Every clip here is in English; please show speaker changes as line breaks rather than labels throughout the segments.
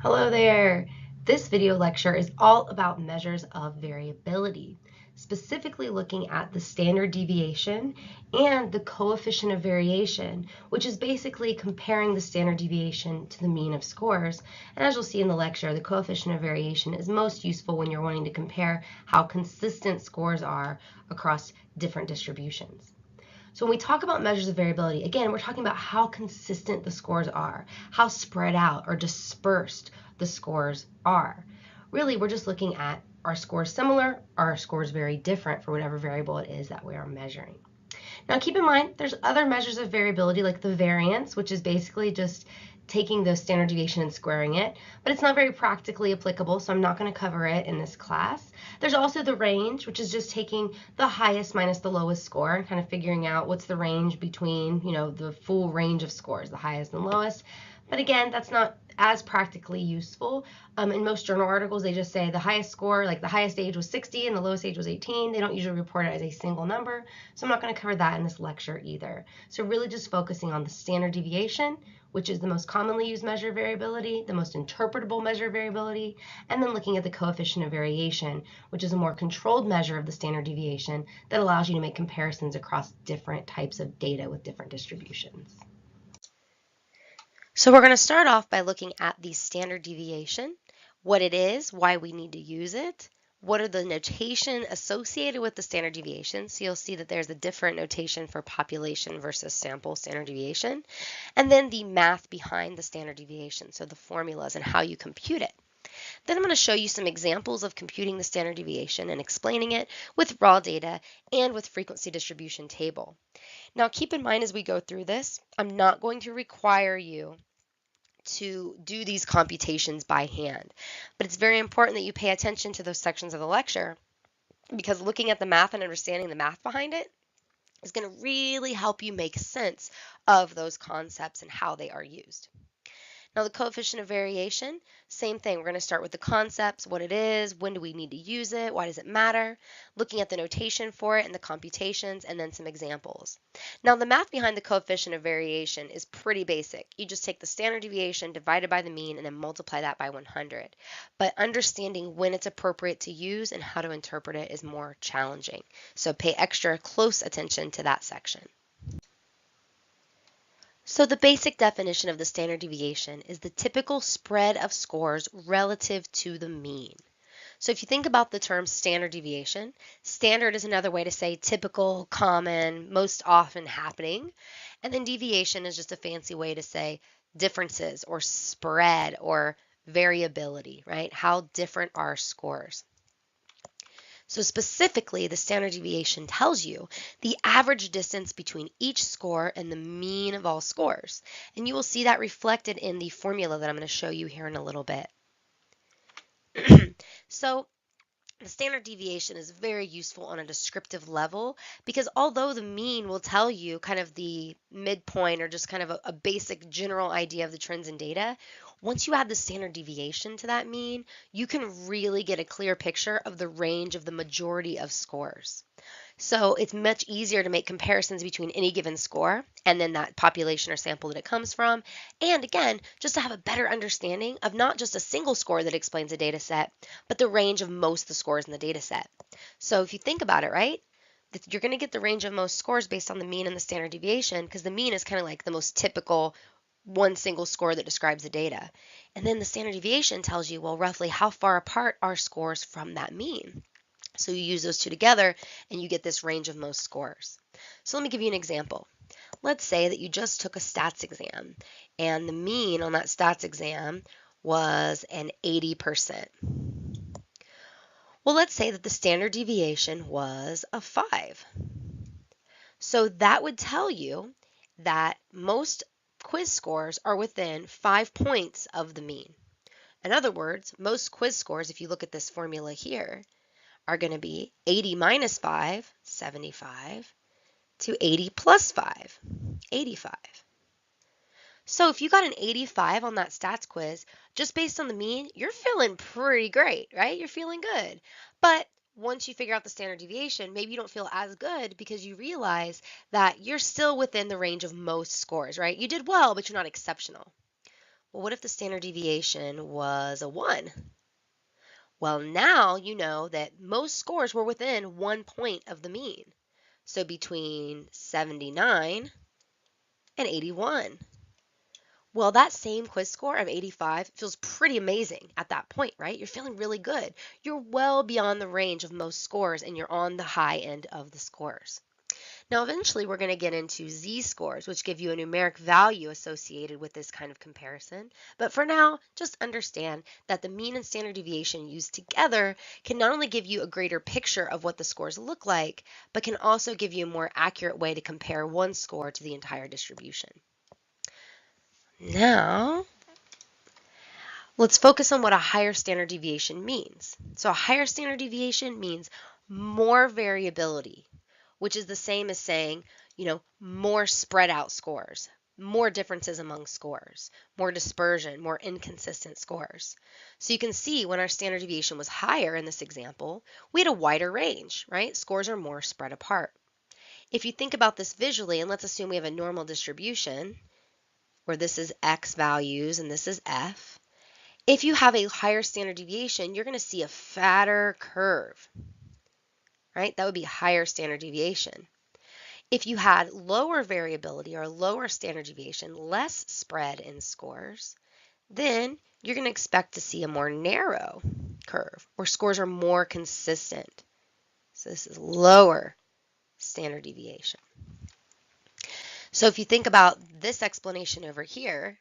Hello there! This video lecture is all about measures of variability, specifically looking at the standard deviation and the coefficient of variation, which is basically comparing the standard deviation to the mean of scores. And as you'll see in the lecture, the coefficient of variation is most useful when you're wanting to compare how consistent scores are across different distributions. So when we talk about measures of variability, again, we're talking about how consistent the scores are, how spread out or dispersed the scores are. Really, we're just looking at, are scores similar, are scores very different for whatever variable it is that we are measuring. Now keep in mind, there's other measures of variability like the variance, which is basically just taking the standard deviation and squaring it, but it's not very practically applicable, so I'm not going to cover it in this class. There's also the range, which is just taking the highest minus the lowest score and kind of figuring out what's the range between, the full range of scores, the highest and lowest. But again, that's not as practically useful. In most journal articles, they just say the highest score, like the highest age was 60 and the lowest age was 18. They don't usually report it as a single number, so I'm not going to cover that in this lecture either. So really just focusing on the standard deviation, which is the most commonly used measure of variability, the most interpretable measure of variability, and then looking at the coefficient of variation, which is a more controlled measure of the standard deviation that allows you to make comparisons across different types of data with different distributions. So we're going to start off by looking at the standard deviation, what it is, why we need to use it, what are the notation associated with the standard deviation. So you'll see that there's a different notation for population versus sample standard deviation, and then the math behind the standard deviation, so the formulas and how you compute it. Then I'm going to show you some examples of computing the standard deviation and explaining it with raw data and with frequency distribution table. Now keep in mind as we go through this, I'm not going to require you to do these computations by hand. But it's very important that you pay attention to those sections of the lecture because looking at the math and understanding the math behind it is going to really help you make sense of those concepts and how they are used. Now the coefficient of variation, same thing. We're going to start with the concepts, what it is, when do we need to use it, why does it matter, looking at the notation for it and the computations, and then some examples. Now the math behind the coefficient of variation is pretty basic. You just take the standard deviation divided by the mean and then multiply that by 100. But understanding when it's appropriate to use and how to interpret it is more challenging. So pay extra close attention to that section. So the basic definition of the standard deviation is the typical spread of scores relative to the mean. So if you think about the term standard deviation, standard is another way to say typical, common, most often happening, and then deviation is just a fancy way to say differences or spread or variability, right? How different are scores? So specifically, the standard deviation tells you the average distance between each score and the mean of all scores. And you will see that reflected in the formula that I'm going to show you here in a little bit. So the standard deviation is very useful on a descriptive level because although the mean will tell you kind of the midpoint or just kind of a basic general idea of the trends in data, once you add the standard deviation to that mean, you can really get a clear picture of the range of the majority of scores. So it's much easier to make comparisons between any given score and then that population or sample that it comes from. And again, just to have a better understanding of not just a single score that explains a data set, but the range of most of the scores in the data set. So if you think about it, right, you're going to get the range of most scores based on the mean and the standard deviation because the mean is kind of like the most typical one single score that describes the data. And then the standard deviation tells you, well, roughly how far apart are scores from that mean. So you use those two together and you get this range of most scores. So let me give you an example. Let's say that you just took a stats exam and the mean on that stats exam was an 80%. Well, let's say that the standard deviation was a 5. So that would tell you that most quiz scores are within 5 points of the mean. In other words, most quiz scores, if you look at this formula here, are going to be 80 minus 5, 75, to 80 plus 5, 85. So if you got an 85 on that stats quiz, just based on the mean, you're feeling pretty great, right? You're feeling good. But once you figure out the standard deviation, maybe you don't feel as good because you realize that you're still within the range of most scores, right? You did well, but you're not exceptional. Well, what if the standard deviation was a 1? Well, now you know that most scores were within 1 point of the mean. So between 79 and 81. Well, that same quiz score of 85 feels pretty amazing at that point, right? You're feeling really good. You're well beyond the range of most scores and you're on the high end of the scores. Now, eventually we're going to get into z-scores, which give you a numeric value associated with this kind of comparison. But for now, just understand that the mean and standard deviation used together can not only give you a greater picture of what the scores look like, but can also give you a more accurate way to compare one score to the entire distribution. Now, let's focus on what a higher standard deviation means. So a higher standard deviation means more variability, which is the same as saying, more spread out scores, more differences among scores, more dispersion, more inconsistent scores. So you can see when our standard deviation was higher in this example, we had a wider range, right? Scores are more spread apart. If you think about this visually, and let's assume we have a normal distribution, where this is x values and this is f, if you have a higher standard deviation, you're going to see a fatter curve, right? That would be higher standard deviation. If you had lower variability or lower standard deviation, less spread in scores, then you're going to expect to see a more narrow curve where scores are more consistent. So this is lower standard deviation. So if you think about this explanation over here,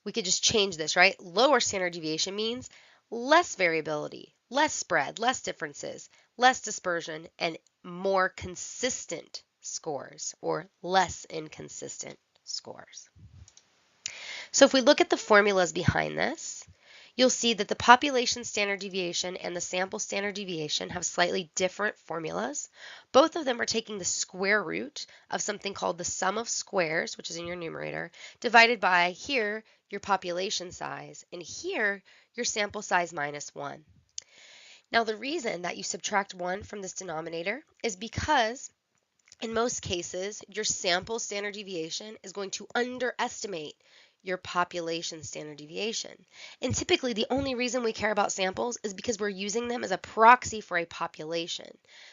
we could just change this, right? Lower standard deviation means less variability, less spread, less differences, less dispersion, and more consistent scores or less inconsistent scores. So if we look at the formulas behind this, you'll see that the population standard deviation and the sample standard deviation have slightly different formulas. Both of them are taking the square root of something called the sum of squares, which is in your numerator, divided by here your population size, and here your sample size minus 1. Now the reason that you subtract 1 from this denominator is because in most cases, your sample standard deviation is going to underestimate your population standard deviation. And typically, the only reason we care about samples is because we're using them as a proxy for a population.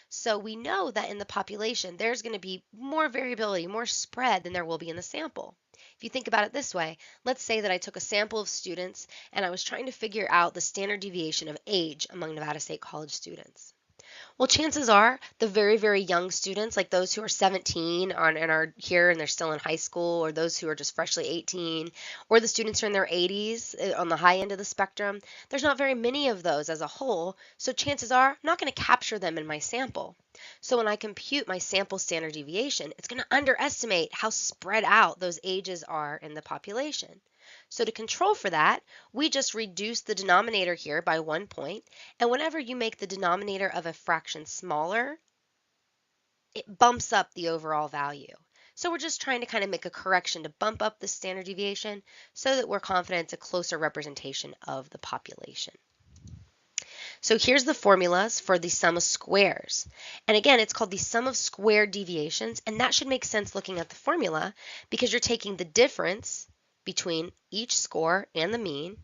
So we know that in the population, there's going to be more variability, more spread than there will be in the sample. If you think about it this way, let's say that I took a sample of students and I was trying to figure out the standard deviation of age among Nevada State College students. Well, chances are the very, very young students, like those who are 17 and are here and they're still in high school, or those who are just freshly 18, or the students who are in their 80s on the high end of the spectrum, there's not very many of those as a whole, so chances are I'm not going to capture them in my sample. So when I compute my sample standard deviation, it's going to underestimate how spread out those ages are in the population. So to control for that, we just reduce the denominator here by 1 point, and whenever you make the denominator of a fraction smaller, it bumps up the overall value. So we're just trying to kind of make a correction to bump up the standard deviation so that we're confident it's a closer representation of the population. So here's the formulas for the sum of squares. And again, it's called the sum of squared deviations, and that should make sense looking at the formula because you're taking the difference between each score and the mean,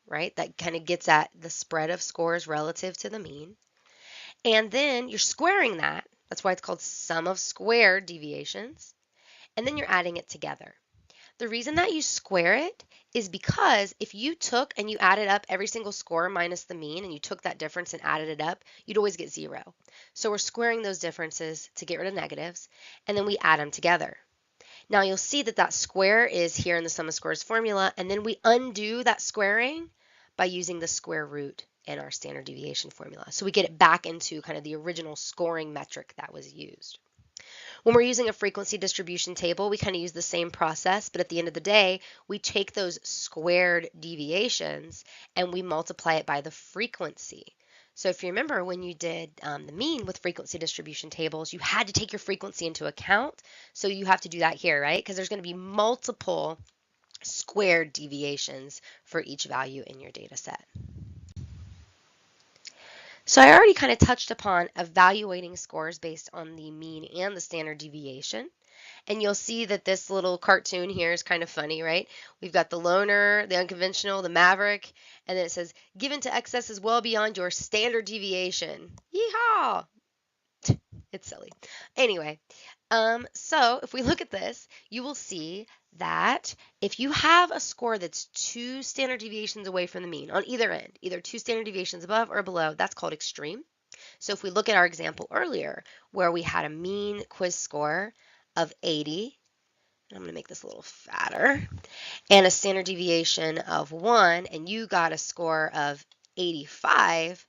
right? That kind of gets at the spread of scores relative to the mean. And then you're squaring that. That's why it's called sum of squared deviations. And then you're adding it together. The reason that you square it is because if you took and you added up every single score minus the mean and you took that difference and added it up, you'd always get 0. So we're squaring those differences to get rid of negatives, and then we add them together. Now you'll see that that square is here in the sum of squares formula, and then we undo that squaring by using the square root in our standard deviation formula. So we get it back into kind of the original scoring metric that was used. When we're using a frequency distribution table, we kind of use the same process, but at the end of the day, we take those squared deviations and we multiply it by the frequency. So if you remember when you did the mean with frequency distribution tables, you had to take your frequency into account. So you have to do that here, right? Because there's going to be multiple squared deviations for each value in your data set. So I already kind of touched upon evaluating scores based on the mean and the standard deviation. And you'll see that this little cartoon here is kind of funny, right? We've got the loner, the unconventional, the maverick, and then it says, given to excess is well beyond your standard deviation. Yeehaw! It's silly. Anyway, so if we look at this, you will see that if you have a score that's 2 standard deviations away from the mean on either end, either 2 standard deviations above or below, that's called extreme. So if we look at our example earlier where we had a mean quiz score of 80, and I'm going to make this a little fatter, and a standard deviation of 1, and you got a score of 85,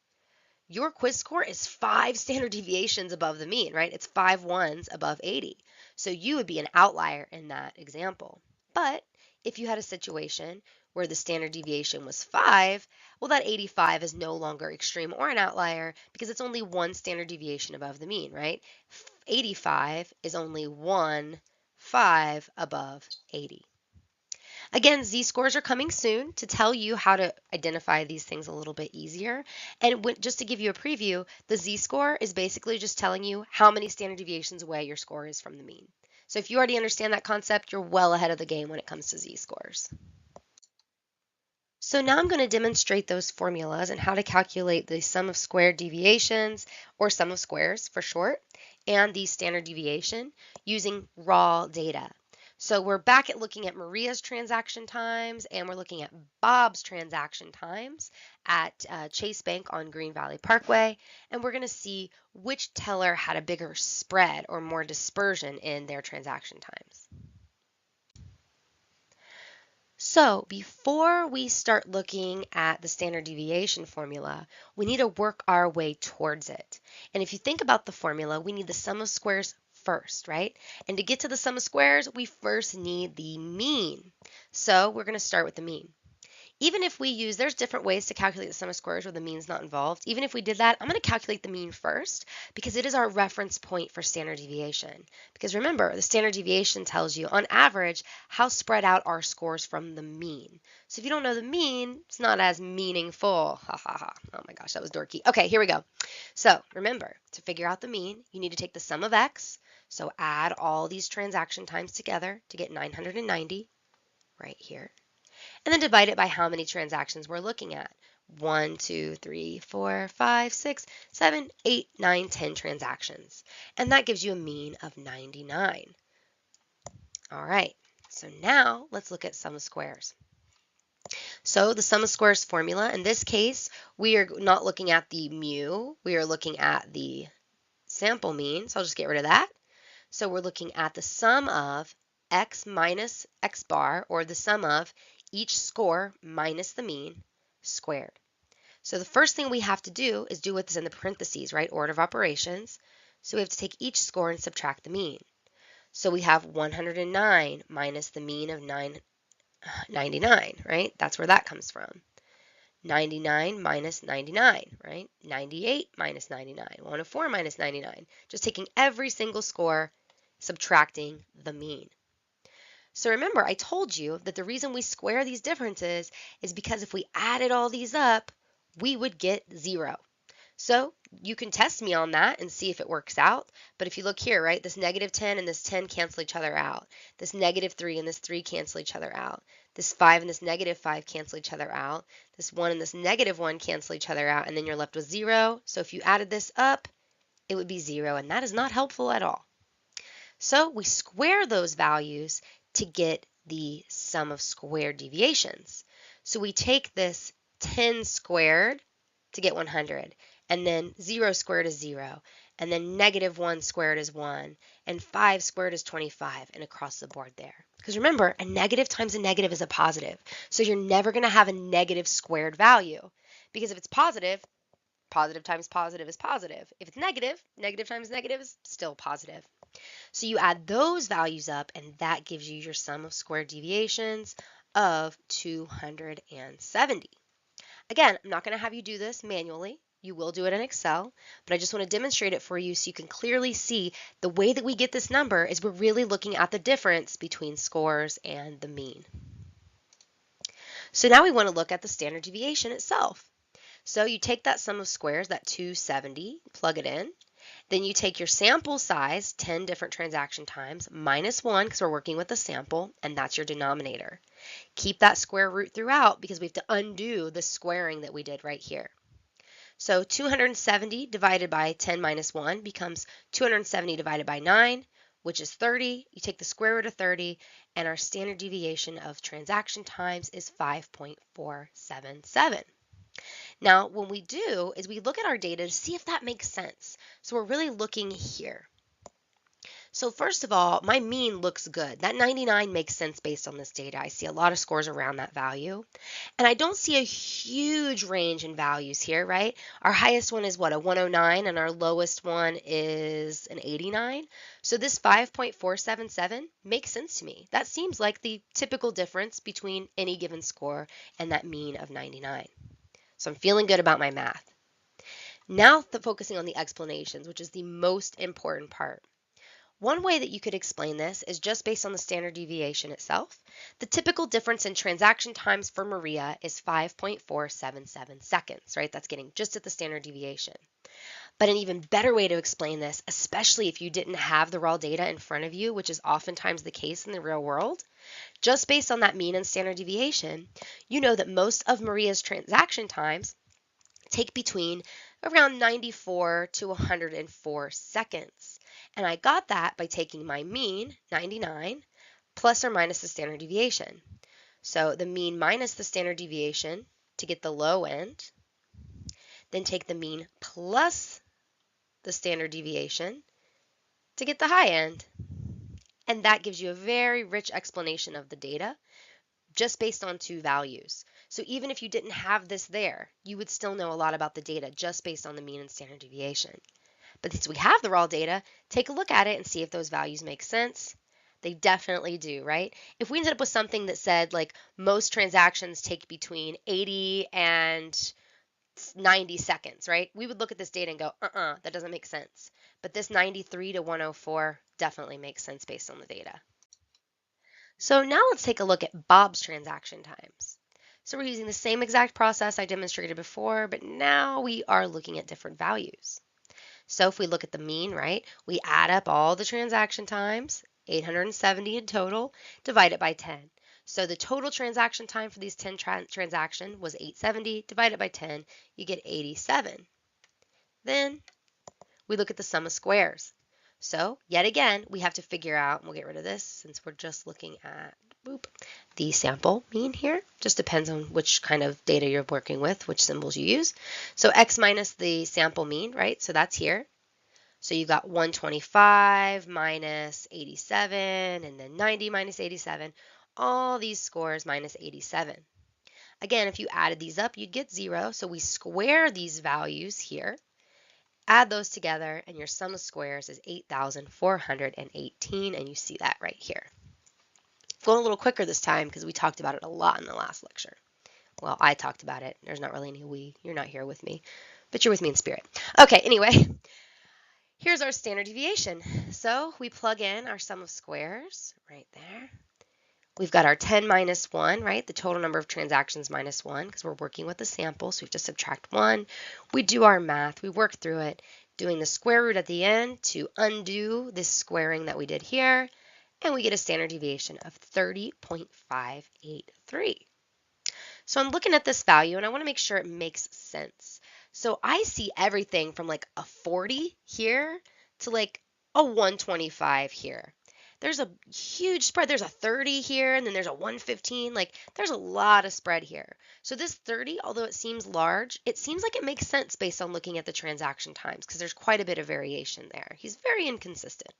your quiz score is 5 standard deviations above the mean, right? It's 5 ones above 80. So you would be an outlier in that example. But if you had a situation where the standard deviation was 5, well, that 85 is no longer extreme or an outlier because it's only 1 standard deviation above the mean, right? 85 is only 5 above 80. Again, z-scores are coming soon to tell you how to identify these things a little bit easier. And just to give you a preview, the z-score is basically just telling you how many standard deviations away your score is from the mean. So if you already understand that concept, you're well ahead of the game when it comes to z-scores. So now I'm going to demonstrate those formulas and how to calculate the sum of squared deviations, or sum of squares for short, and the standard deviation using raw data. So we're back at looking at Maria's transaction times, and we're looking at Bob's transaction times at Chase Bank on Green Valley Parkway, and we're going to see which teller had a bigger spread or more dispersion in their transaction times. So before we start looking at the standard deviation formula, we need to work our way towards it. And if you think about the formula, we need the sum of squares first, right? And to get to the sum of squares, we first need the mean. So we're going to start with the mean. Even if we use, there's different ways to calculate the sum of squares where the mean's not involved. Even if we did that, I'm going to calculate the mean first because it is our reference point for standard deviation. Because remember, the standard deviation tells you, on average, how spread out our scores from the mean. So if you don't know the mean, it's not as meaningful. Ha ha ha. Oh my gosh, that was dorky. Okay, here we go. So remember, to figure out the mean, you need to take the sum of x. So add all these transaction times together to get 990 right here. And then divide it by how many transactions we're looking at. 1, 2, 3, 4, 5, 6, 7, 8, 9, 10 transactions. And that gives you a mean of 99. All right, so now let's look at sum of squares. So the sum of squares formula, in this case, we are not looking at the mu, we are looking at the sample mean, so I'll just get rid of that. So we're looking at the sum of x minus x bar, or the sum of each score minus the mean squared. So the first thing we have to do is do what's in the parentheses, right? Order of operations. So we have to take each score and subtract the mean. So we have 109 minus the mean of 99, right? That's where that comes from. 99 minus 99, right? 98 minus 99, 104 minus 99. Just taking every single score, subtracting the mean. So remember, I told you that the reason we square these differences is because if we added all these up, we would get 0. So you can test me on that and see if it works out. But if you look here, right, this negative 10 and this 10 cancel each other out. This negative 3 and this 3 cancel each other out. This 5 and this negative 5 cancel each other out. This 1 and this negative 1 cancel each other out. And then you're left with 0. So if you added this up, it would be 0. And that is not helpful at all. So we square those values to get the sum of squared deviations. So we take this 10 squared to get 100, and then 0 squared is 0, and then negative 1 squared is 1, and 5 squared is 25, and across the board there. Because remember, a negative times a negative is a positive, so you're never going to have a negative squared value. Because if it's positive, positive times positive is positive. If it's negative, negative times negative is still positive. So you add those values up, and that gives you your sum of squared deviations of 270. Again, I'm not going to have you do this manually. You will do it in Excel, but I just want to demonstrate it for you so you can clearly see the way that we get this number is we're really looking at the difference between scores and the mean. So now we want to look at the standard deviation itself. So you take that sum of squares, that 270, plug it in, Then you take your sample size, 10 different transaction times, minus 1 because we're working with a sample, and that's your denominator. Keep that square root throughout because we have to undo the squaring that we did right here. So 270 divided by 10 minus 1 becomes 270 divided by 9, which is 30. You take the square root of 30, and our standard deviation of transaction times is 5.477. Now, what we do is we look at our data to see if that makes sense. So we're really looking here. So first of all, my mean looks good. That 99 makes sense based on this data. I see a lot of scores around that value. And I don't see a huge range in values here, right? Our highest one is what, a 109, and our lowest one is an 89. So this 5.477 makes sense to me. That seems like the typical difference between any given score and that mean of 99. So I'm feeling good about my math. Now focusing on the explanations, which is the most important part. One way that you could explain this is just based on the standard deviation itself. The typical difference in transaction times for Maria is 5.477 seconds, right? That's getting just at the standard deviation. But an even better way to explain this, especially if you didn't have the raw data in front of you, which is oftentimes the case in the real world, just based on that mean and standard deviation, you know that most of Maria's transaction times take between around 94 to 104 seconds. And I got that by taking my mean, 99, plus or minus the standard deviation. So the mean minus the standard deviation to get the low end, then take the mean plus the standard deviation to get the high end. And that gives you a very rich explanation of the data just based on two values. So even if you didn't have this there, you would still know a lot about the data just based on the mean and standard deviation. But since we have the raw data, take a look at it and see if those values make sense. They definitely do, right? If we ended up with something that said like most transactions take between 80 and 90 seconds, right? We would look at this data and go, that doesn't make sense. But this 93 to 104 definitely makes sense based on the data. So now let's take a look at Bob's transaction times. So we're using the same exact process I demonstrated before, but now we are looking at different values. So if we look at the mean, right, we add up all the transaction times, 870 in total, divide it by 10. So the total transaction time for these 10 transactions was 870, divided by 10, you get 87. Then we look at the sum of squares. So yet again, we have to figure out, and we'll get rid of this since we're just looking at the sample mean here. Just depends on which kind of data you're working with, which symbols you use. So x minus the sample mean, right? So that's here. So you've got 125 minus 87, and then 90 minus 87. All these scores minus 87. Again, if you added these up, you'd get 0. So we square these values here. Add those together, and your sum of squares is 8,418, and you see that right here. Going a little quicker this time because we talked about it a lot in the last lecture. Well, I talked about it. There's not really any we. You're not here with me, but you're with me in spirit. Okay, anyway, here's our standard deviation. So we plug in our sum of squares right there. We've got our 10 minus 1, right? The total number of transactions minus 1 because we're working with a sample, so we have to subtract 1. We do our math. We work through it, doing the square root at the end to undo this squaring that we did here, and we get a standard deviation of 30.583. So I'm looking at this value, and I want to make sure it makes sense. So I see everything from like a 40 here to like a 125 here. There's a huge spread. There's a 30 here, and then there's a 115. Like, there's a lot of spread here. So this 30, although it seems large, it seems like it makes sense based on looking at the transaction times because there's quite a bit of variation there. He's very inconsistent.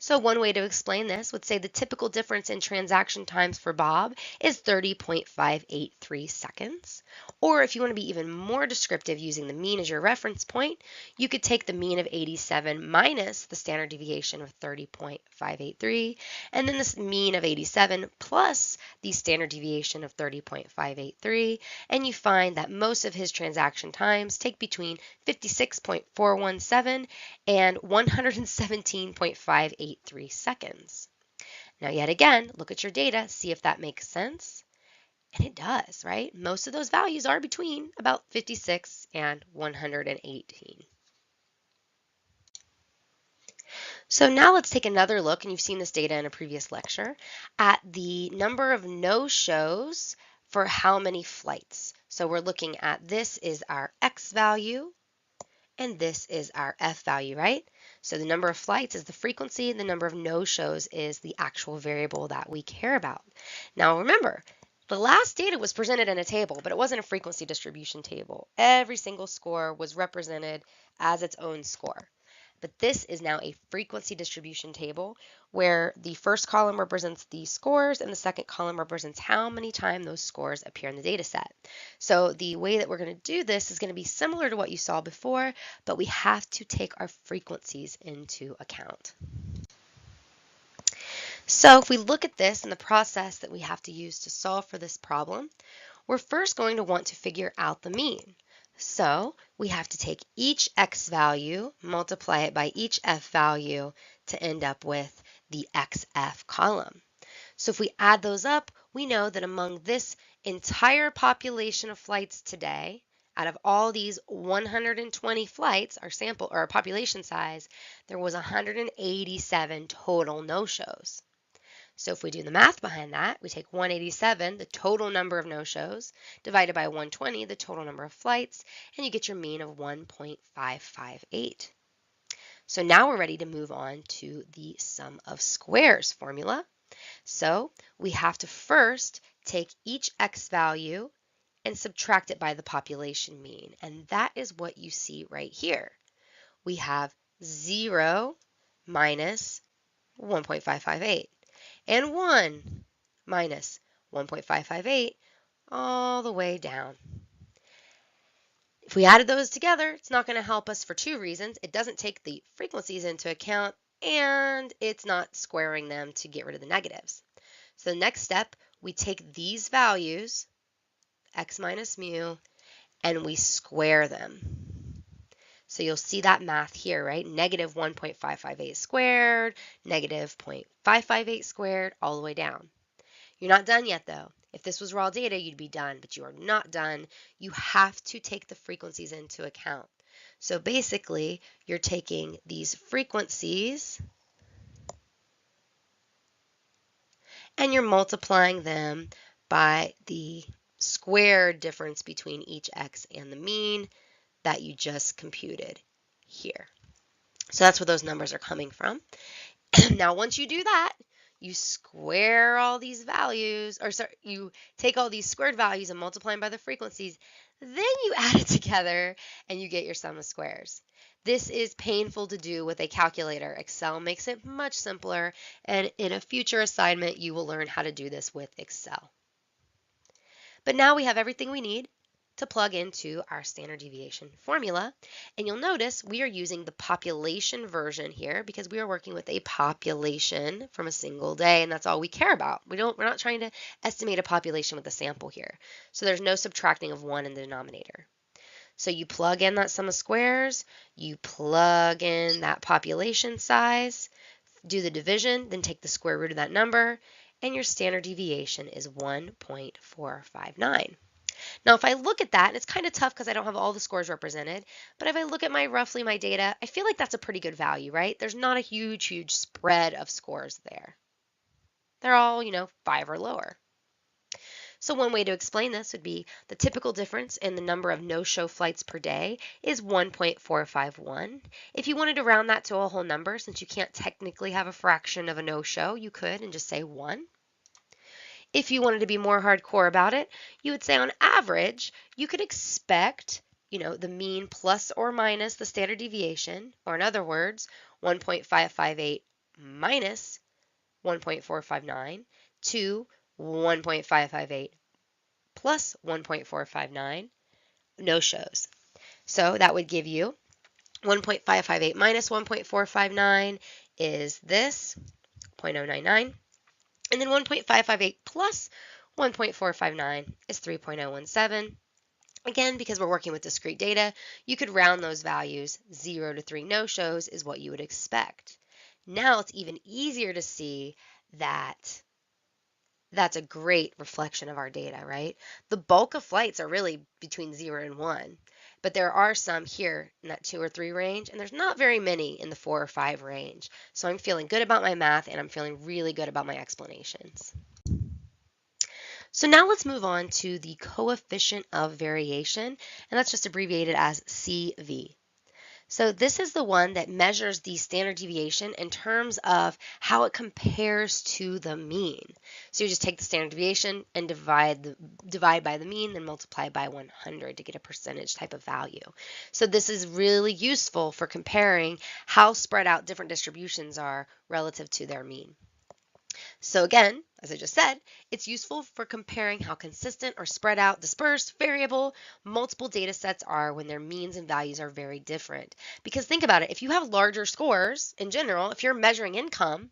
So one way to explain this would say the typical difference in transaction times for Bob is 30.583 seconds. Or if you want to be even more descriptive using the mean as your reference point, you could take the mean of 87 minus the standard deviation of 30.583, and then this mean of 87 plus the standard deviation of 30.583, and you find that most of his transaction times take between 56.417 and 117.583 seconds. Now, yet again, look at your data, see if that makes sense. And it does, right? Most of those values are between about 56 and 118. So now let's take another look, and you've seen this data in a previous lecture, at the number of no-shows for how many flights. So we're looking at this is our X value, and this is our F value, right? So the number of flights is the frequency, the number of no-shows is the actual variable that we care about. Now remember, the last data was presented in a table, but it wasn't a frequency distribution table. Every single score was represented as its own score. But this is now a frequency distribution table where the first column represents the scores and the second column represents how many times those scores appear in the data set. So the way that we're going to do this is going to be similar to what you saw before, but we have to take our frequencies into account. So if we look at this and the process that we have to use to solve for this problem, we're first going to want to figure out the mean. So we have to take each X value, multiply it by each F value to end up with the XF column. So if we add those up, we know that among this entire population of flights today, out of all these 120 flights, our sample or our population size, there was 187 total no-shows. So if we do the math behind that, we take 187, the total number of no-shows, divided by 120, the total number of flights, and you get your mean of 1.558. So now we're ready to move on to the sum of squares formula. So we have to first take each X value and subtract it by the population mean. And that is what you see right here. We have 0 minus 1.558. And 1 minus 1.558 all the way down. If we added those together, it's not going to help us for two reasons. It doesn't take the frequencies into account, and it's not squaring them to get rid of the negatives. So the next step, we take these values, x minus mu, and we square them. So you'll see that math here, right? Negative 1.558 squared, negative 0.558 squared, all the way down. You're not done yet, though. If this was raw data, you'd be done, but you are not done. You have to take the frequencies into account. So basically, you're taking these frequencies and you're multiplying them by the squared difference between each x and the mean that you just computed here. So that's where those numbers are coming from. Now, once you do that, you square all these values, or sorry, you take all these squared values and multiply them by the frequencies, then you add it together and you get your sum of squares. This is painful to do with a calculator. Excel makes it much simpler, and in a future assignment, you will learn how to do this with Excel. But now we have everything we need to plug into our standard deviation formula. And you'll notice we are using the population version here because we are working with a population from a single day, and that's all we care about. We're not trying to estimate a population with a sample here. So there's no subtracting of 1 in the denominator. So you plug in that sum of squares, you plug in that population size, do the division, then take the square root of that number, and your standard deviation is 1.459. Now, if I look at that, and it's kind of tough because I don't have all the scores represented, but if I look at roughly my data, I feel like that's a pretty good value, right? There's not a huge spread of scores there. They're all, 5 or lower. So one way to explain this would be the typical difference in the number of no-show flights per day is 1.451. If you wanted to round that to a whole number, since you can't technically have a fraction of a no-show, you could and just say 1. If you wanted to be more hardcore about it, you would say on average, you could expect, the mean plus or minus the standard deviation, or in other words, 1.558 minus 1.459 to 1.558 plus 1.459 no-shows. So that would give you 1.558 minus 1.459 is this, 0.099. And then 1.558 plus 1.459 is 3.017. Again, because we're working with discrete data, you could round those values. 0 to 3 no-shows is what you would expect. Now it's even easier to see that that's a great reflection of our data, right? The bulk of flights are really between 0 and 1. but there are some here in that 2 or 3 range, and there's not very many in the 4 or 5 range. So I'm feeling good about my math, and I'm feeling really good about my explanations. So now let's move on to the coefficient of variation, and that's just abbreviated as CV. So this is the one that measures the standard deviation in terms of how it compares to the mean. So you just take the standard deviation and divide by the mean, then multiply by 100 to get a percentage type of value. So this is really useful for comparing how spread out different distributions are relative to their mean. So again, as I just said, it's useful for comparing how consistent or spread out, dispersed, variable, multiple data sets are when their means and values are very different. Because think about it, if you have larger scores in general, if you're measuring income,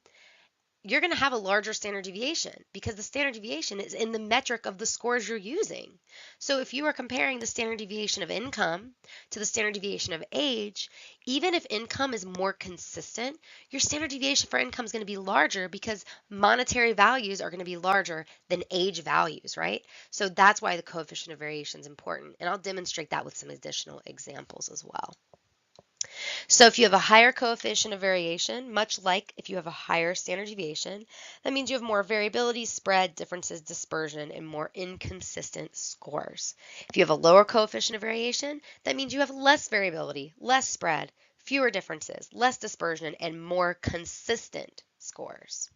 you're going to have a larger standard deviation because the standard deviation is in the metric of the scores you're using. So if you are comparing the standard deviation of income to the standard deviation of age, even if income is more consistent, your standard deviation for income is going to be larger because monetary values are going to be larger than age values, right? So that's why the coefficient of variation is important. And I'll demonstrate that with some additional examples as well. So if you have a higher coefficient of variation, much like if you have a higher standard deviation, that means you have more variability, spread, differences, dispersion, and more inconsistent scores. If you have a lower coefficient of variation, that means you have less variability, less spread, fewer differences, less dispersion, and more consistent scores.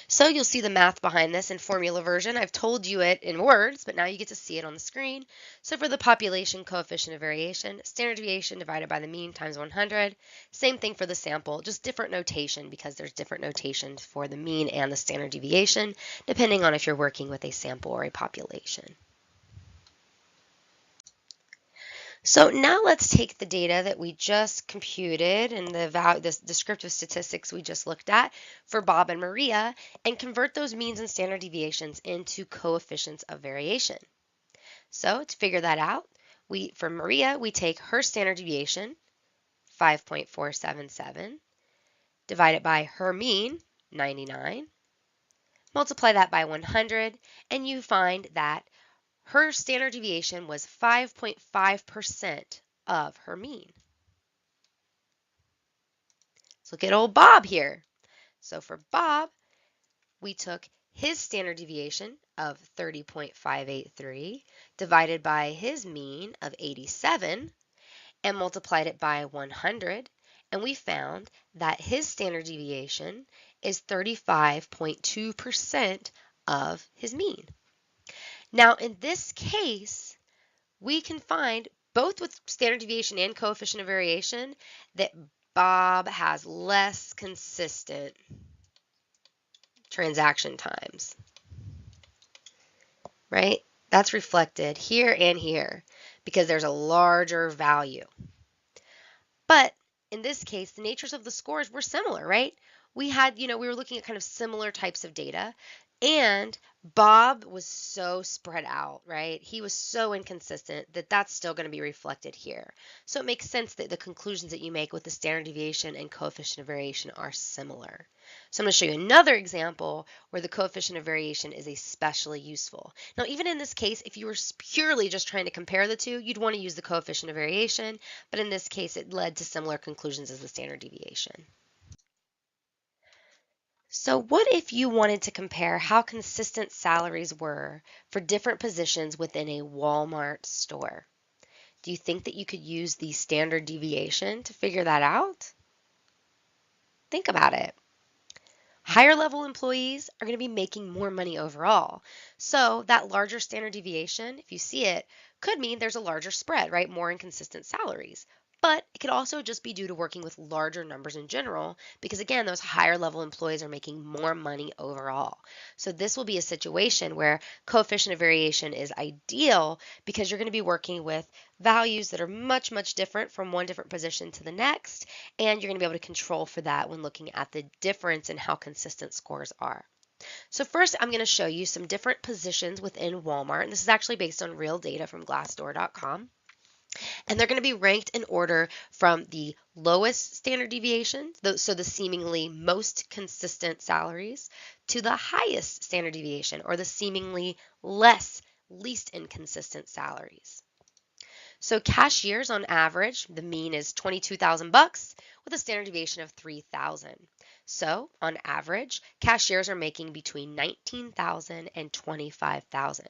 So you'll see the math behind this in formula version. I've told you it in words, but now you get to see it on the screen. So for the population coefficient of variation, standard deviation divided by the mean times 100. Same thing for the sample, just different notation because there's different notations for the mean and the standard deviation, depending on if you're working with a sample or a population. So now let's take the data that we just computed and the descriptive statistics we just looked at for Bob and Maria and convert those means and standard deviations into coefficients of variation. So to figure that out, for Maria, we take her standard deviation, 5.477, divide it by her mean, 99, multiply that by 100, and you find that her standard deviation was 5.5% of her mean. Let's look at old Bob here. So for Bob, we took his standard deviation of 30.583 divided by his mean of 87 and multiplied it by 100, and we found that his standard deviation is 35.2% of his mean. Now, in this case, we can find, both with standard deviation and coefficient of variation, that Bob has less consistent transaction times, right? That's reflected here and here because there's a larger value. But in this case, the natures of the scores were similar, right? We had, we were looking at kind of similar types of data, and Bob was so spread out, right? He was so inconsistent that that's still going to be reflected here. So it makes sense that the conclusions that you make with the standard deviation and coefficient of variation are similar. So I'm going to show you another example where the coefficient of variation is especially useful. Now, even in this case, if you were purely just trying to compare the two, you'd want to use the coefficient of variation, but in this case, it led to similar conclusions as the standard deviation. So what if you wanted to compare how consistent salaries were for different positions within a Walmart store? Do you think that you could use the standard deviation to figure that out? Think about it. Higher level employees are going to be making more money overall. So that larger standard deviation, if you see it, could mean there's a larger spread, right? More inconsistent salaries. But it could also just be due to working with larger numbers in general, because again, those higher level employees are making more money overall. So this will be a situation where coefficient of variation is ideal because you're going to be working with values that are much, much different from one different position to the next, and you're going to be able to control for that when looking at the difference in how consistent scores are. So first, I'm going to show you some different positions within Walmart, and this is actually based on real data from Glassdoor.com. And they're going to be ranked in order from the lowest standard deviation, so the seemingly most consistent salaries, to the highest standard deviation, or the seemingly least inconsistent salaries. So cashiers on average, the mean is $22,000 with a standard deviation of 3,000. So on average, cashiers are making between 19,000 and 25,000.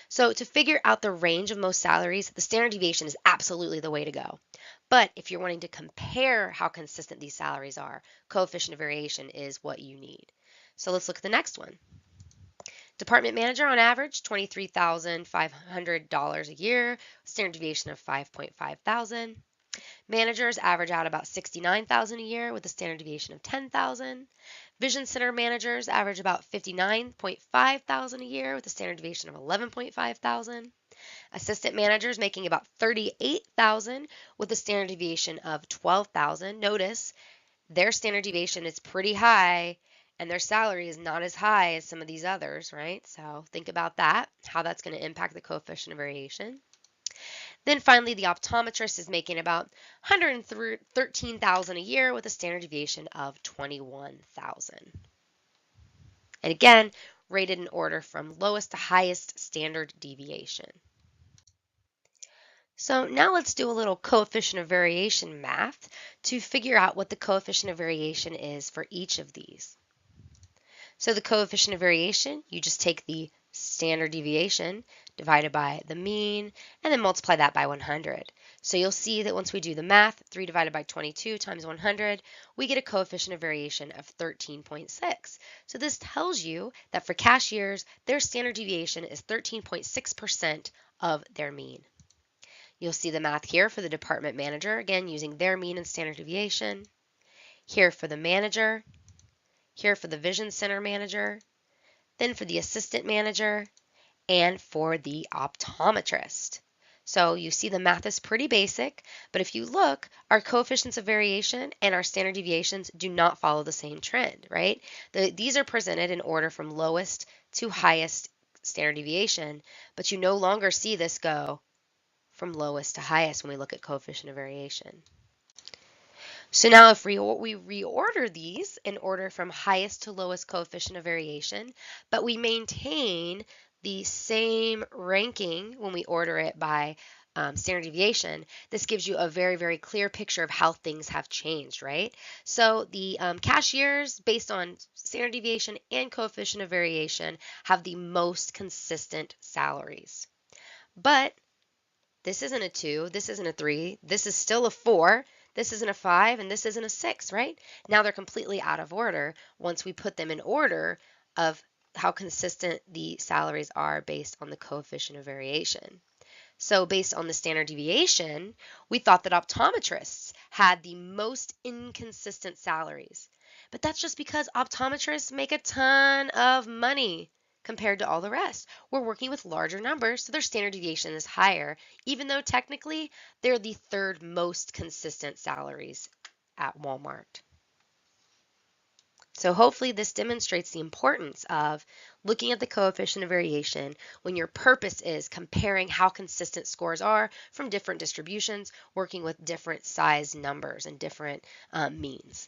So to figure out the range of most salaries, the standard deviation is absolutely the way to go. But if you're wanting to compare how consistent these salaries are, coefficient of variation is what you need. So let's look at the next one. Department manager on average, $23,500 a year, standard deviation of 5.5 thousand. Managers average out about $69,000 a year with a standard deviation of 10,000. Vision center managers average about $59.5 thousand a year with a standard deviation of 11.5 thousand. Assistant managers making about $38,000 with a standard deviation of 12,000. Notice their standard deviation is pretty high and their salary is not as high as some of these others, right? So think about that, how that's going to impact the coefficient of variation. Then finally, the optometrist is making about $113,000 a year with a standard deviation of 21,000. And again, rated in order from lowest to highest standard deviation. So now let's do a little coefficient of variation math to figure out what the coefficient of variation is for each of these. So the coefficient of variation, you just take the standard deviation divided by the mean and then multiply that by 100. So you'll see that once we do the math, 3 divided by 22 times 100, we get a coefficient of variation of 13.6. So this tells you that for cashiers, their standard deviation is 13.6% of their mean. You'll see the math here for the department manager, again using their mean and standard deviation. Here for the manager, here for the vision center manager, then for the assistant manager, and for the optometrist. So you see the math is pretty basic, but if you look, our coefficients of variation and our standard deviations do not follow the same trend, right? These are presented in order from lowest to highest standard deviation, but you no longer see this go from lowest to highest when we look at coefficient of variation. So now if we reorder these in order from highest to lowest coefficient of variation, but we maintain the same ranking when we order it by standard deviation, this gives you a very, very clear picture of how things have changed, right? So the cashiers, based on standard deviation and coefficient of variation, have the most consistent salaries. But this isn't a 2, this isn't a 3, this is still a 4, this isn't a 5, and this isn't a 6, right? Now they're completely out of order once we put them in order of how consistent the salaries are based on the coefficient of variation. So based on the standard deviation, we thought that optometrists had the most inconsistent salaries. But that's just because optometrists make a ton of money compared to all the rest. We're working with larger numbers, so their standard deviation is higher, even though technically they're the third most consistent salaries at Walmart. So hopefully this demonstrates the importance of looking at the coefficient of variation when your purpose is comparing how consistent scores are from different distributions, working with different size numbers and different means.